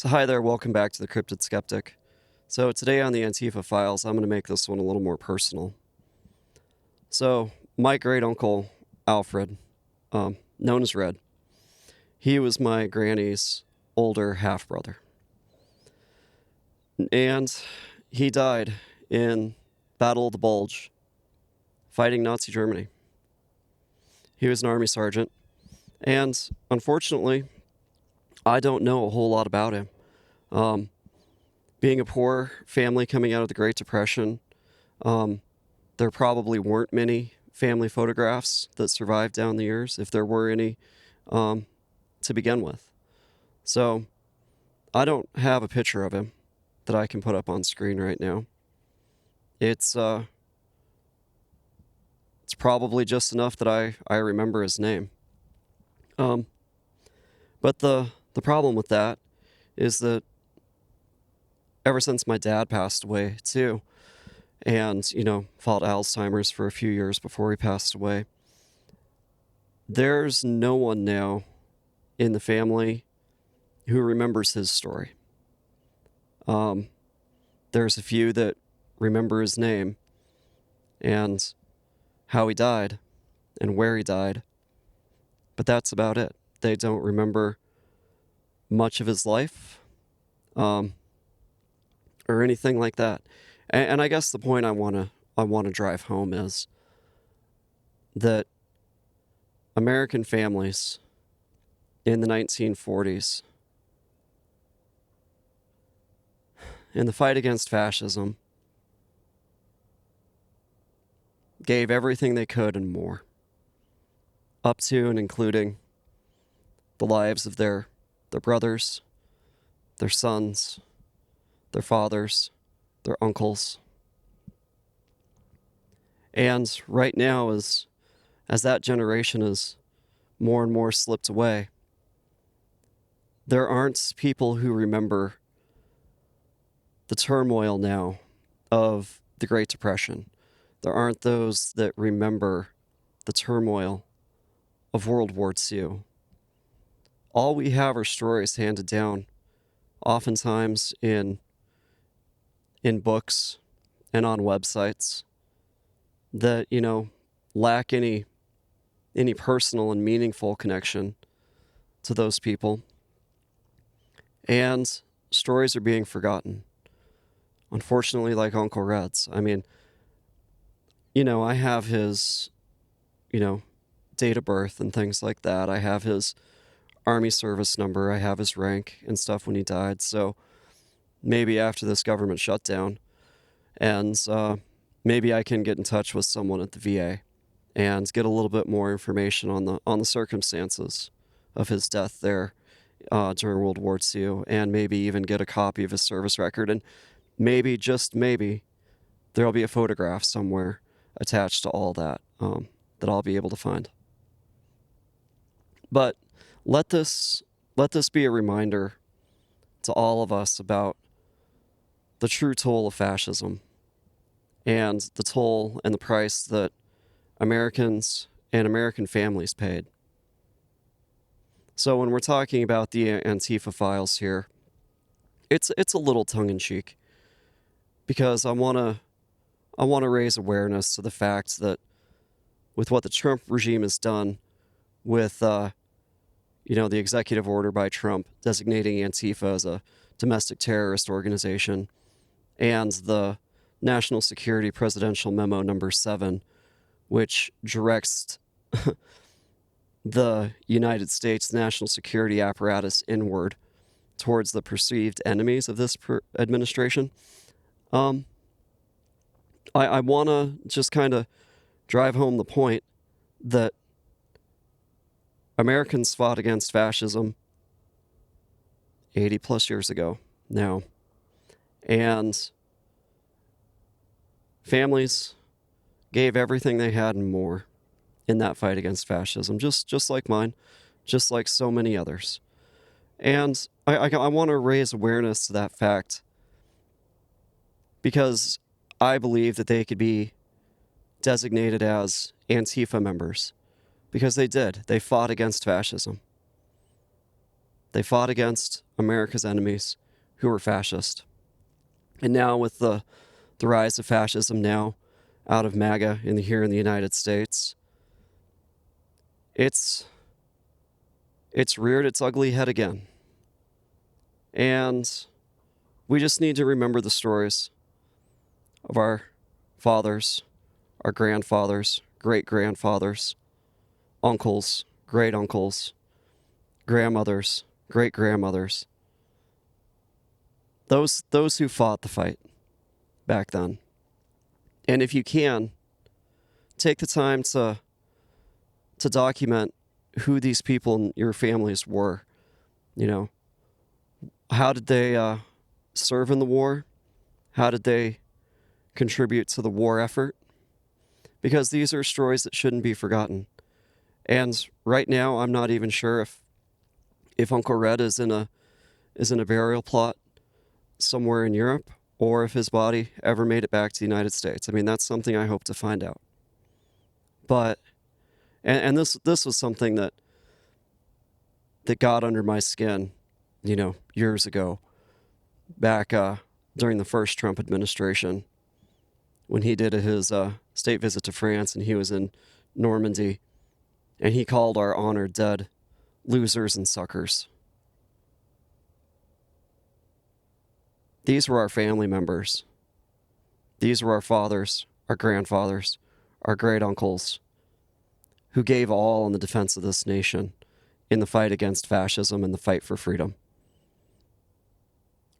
So hi there, welcome back to the Cryptid Skeptic. So today on the Antifa files, I'm going to make this one a little more personal. So my great uncle Alfred, known as Red, he was my granny's older half brother, and he died in Battle of the Bulge, fighting Nazi Germany. He was an army sergeant, and unfortunately, I don't know a whole lot about him. Being a poor family coming out of the Great Depression, there probably weren't many family photographs that survived down the years, if there were any, to begin with. So I don't have a picture of him that I can put up on screen right now. It's probably just enough that I remember his name. But the problem with that is that ever since my dad passed away too, and, fought Alzheimer's for a few years before he passed away, there's no one now in the family who remembers his story. There's a few that remember his name and how he died and where he died, but that's about it. They don't remember much of his life, or anything like that. And I guess the point I want to drive home is that American families in the 1940s, in the fight against fascism, gave everything they could and more, up to and including the lives of their brothers, their sons, their fathers, their uncles. And right now, as that generation is more and more slipped away, there aren't people who remember the turmoil now of the Great Depression. There aren't those that remember the turmoil of World War II. All we have are stories handed down, oftentimes in books and on websites that, lack any personal and meaningful connection to those people. And stories are being forgotten. Unfortunately, like Uncle Red's. I mean, I have his, date of birth and things like that. I have his Army service number. I have his rank and stuff when he died. So maybe after this government shutdown, and maybe I can get in touch with someone at the VA and get a little bit more information on the circumstances of his death there during World War II, and maybe even get a copy of his service record. And maybe, just maybe, there'll be a photograph somewhere attached to all that that I'll be able to find. But let this be a reminder to all of us about the true toll of fascism and the toll and the price that Americans and American families paid. So when we're talking about the Antifa files here, it's a little tongue-in-cheek, because I want to raise awareness to the fact that with what the Trump regime has done with the executive order by Trump designating Antifa as a domestic terrorist organization, and the National Security Presidential Memo number 7, which directs the United States national security apparatus inward towards the perceived enemies of this administration. I want to just kind of drive home the point that Americans fought against fascism 80 plus years ago now, and families gave everything they had and more in that fight against fascism, just like mine, just like so many others. And I want to raise awareness to that fact, because I believe that they could be designated as Antifa members, because they did. They fought against fascism. They fought against America's enemies, who were fascist. And now with the rise of fascism now out of MAGA here in the United States, it's reared its ugly head again. And we just need to remember the stories of our fathers, our grandfathers, great-grandfathers, uncles, great-uncles, grandmothers, great-grandmothers. Those who fought the fight back then. And if you can, take the time to document who these people in your families were. You know, how did they serve in the war? How did they contribute to the war effort? Because these are stories that shouldn't be forgotten. And right now, I'm not even sure if Uncle Red is in a burial plot somewhere in Europe, or if his body ever made it back to the United States. I mean, that's something I hope to find out. But and this was something that got under my skin, years ago, back during the first Trump administration, when he did his state visit to France and he was in Normandy, and he called our honored dead losers and suckers. These were our family members. These were our fathers, our grandfathers, our great uncles, who gave all in the defense of this nation in the fight against fascism and the fight for freedom.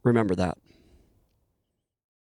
Remember that.